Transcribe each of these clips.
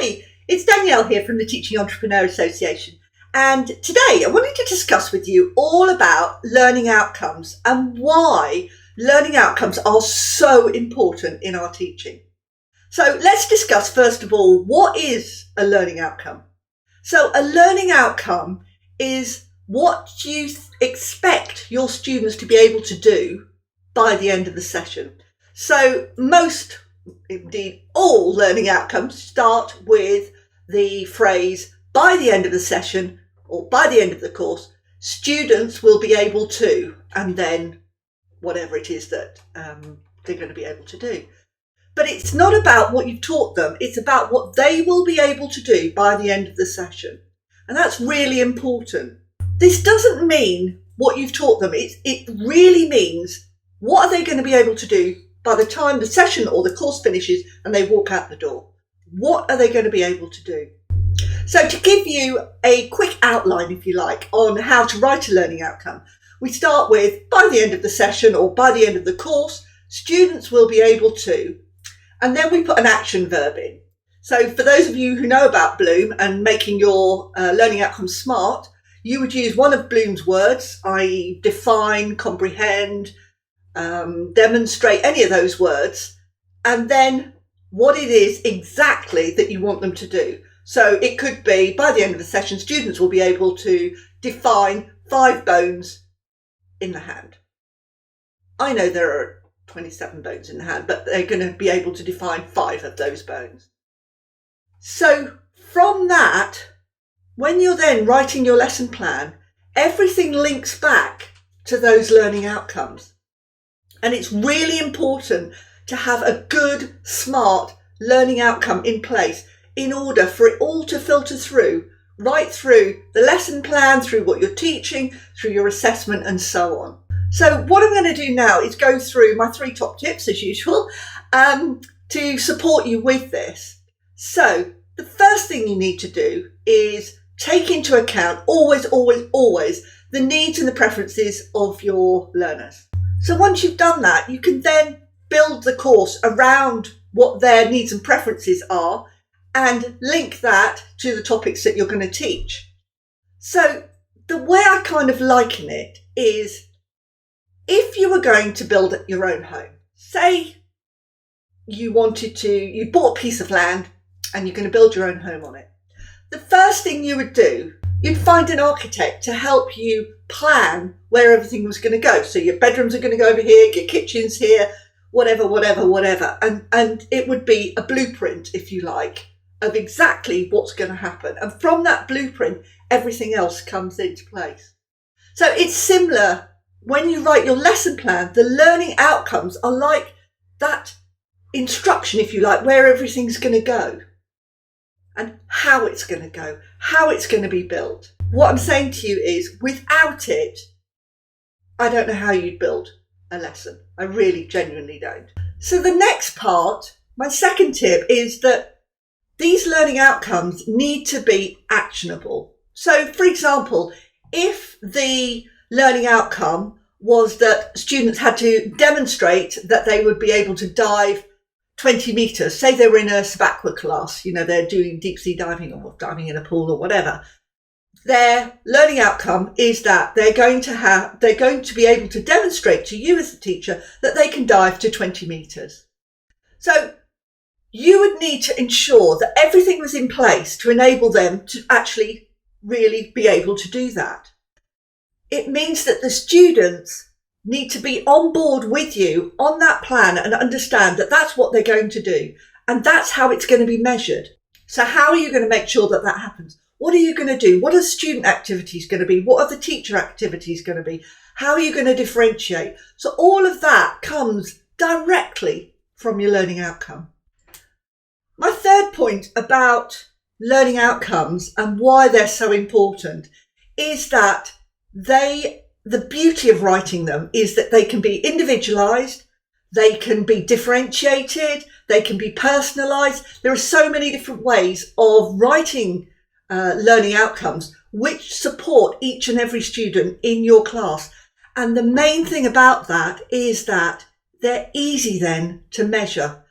Hi, it's Danielle here from the Teaching Entrepreneur Association, and today I wanted to discuss with you all about learning outcomes and why learning outcomes are so important in our teaching. So let's discuss first of all, what is a learning outcome? So a learning outcome is what you expect your students to be able to do by the end of the session. So most, indeed all learning outcomes start with the phrase, by the end of the session or by the end of the course, students will be able to, and then whatever it is that they're going to be able to do. But it's not about what you've taught them, it's about what they will be able to do by the end of the session. And that's really important. This doesn't mean what you've taught them, it really means what are they going to be able to do by the time the session or the course finishes and they walk out the door. What are they going to be able to do? So to give you a quick outline, if you like, on how to write a learning outcome, we start with, by the end of the session or by the end of the course, students will be able to, and then we put an action verb in. So for those of you who know about Bloom and making your learning outcomes smart, you would use one of Bloom's words, i.e. define, comprehend, demonstrate, any of those words, and then what it is exactly that you want them to do. So it could be, by the end of the session, students will be able to define 5 bones in the hand. I know there are 27 bones in the hand, but they're going to be able to define 5 of those bones. So from that, when you're then writing your lesson plan, everything links back to those learning outcomes. And it's really important to have a good, smart learning outcome in place in order for it all to filter through, right through the lesson plan, through what you're teaching, through your assessment and so on. So what I'm going to do now is go through my 3 top tips as usual to support you with this. So the first thing you need to do is take into account always the needs and the preferences of your learners. So once you've done that, you can then build the course around what their needs and preferences are and link that to the topics that you're going to teach. So the way I kind of liken it is, if you were going to build your own home, say you bought a piece of land and you're going to build your own home on it. The first thing you would do, you'd find an architect to help you plan where everything was going to go. So your bedrooms are going to go over here, your kitchen's here, whatever. And it would be a blueprint, if you like, of exactly what's going to happen. And from that blueprint, everything else comes into place. So it's similar when you write your lesson plan. The learning outcomes are like that instruction, if you like, where everything's going to go and how it's going to go, how it's going to be built. What I'm saying to you is, without it, I don't know how you'd build a lesson. I really genuinely don't. So the next part, my second tip, is that these learning outcomes need to be actionable. So for example, if the learning outcome was that students had to demonstrate that they would be able to dive 20 metres, say they were in a SBACWA class, they're doing deep sea diving or diving in a pool or whatever. Their learning outcome is that they're going to be able to demonstrate to you as the teacher that they can dive to 20 metres. So you would need to ensure that everything was in place to enable them to actually really be able to do that. It means that the students need to be on board with you on that plan and understand that that's what they're going to do. And that's how it's going to be measured. So how are you going to make sure that that happens? What are you going to do? What are student activities going to be? What are the teacher activities going to be? How are you going to differentiate? So all of that comes directly from your learning outcome. My third point about learning outcomes and why they're so important is that the beauty of writing them is that they can be individualized, they can be differentiated, they can be personalized. There are so many different ways of writing learning outcomes which support each and every student in your class. And the main thing about that is that they're easy then to measure.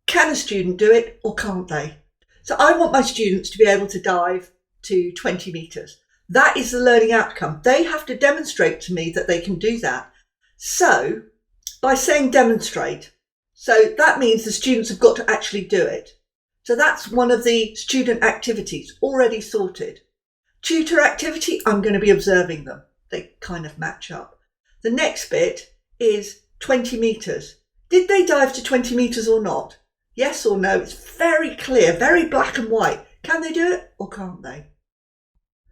Can a student do it or can't they? So I want my students to be able to dive to 20 metres. That is the learning outcome. They have to demonstrate to me that they can do that. So by saying demonstrate, so that means the students have got to actually do it. So that's one of the student activities already sorted. Tutor activity, I'm going to be observing them. They kind of match up. The next bit is 20 metres. Did they dive to 20 metres or not? Yes or no? It's very clear, very black and white. Can they do it or can't they?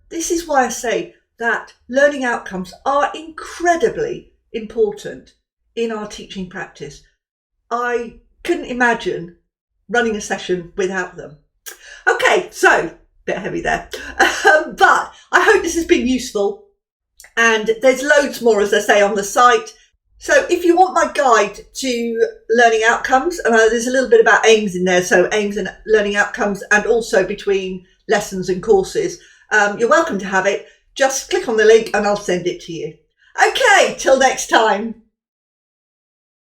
This is why I say that learning outcomes are incredibly important in our teaching practice. I couldn't imagine running a session without them. Okay, so bit heavy there, but I hope this has been useful, and there's loads more, as I say, on the site. So if you want my guide to learning outcomes, there's a little bit about aims in there, so aims and learning outcomes, and also between lessons and courses, you're welcome to have it. Just click on the link and I'll send it to you. Okay, till next time.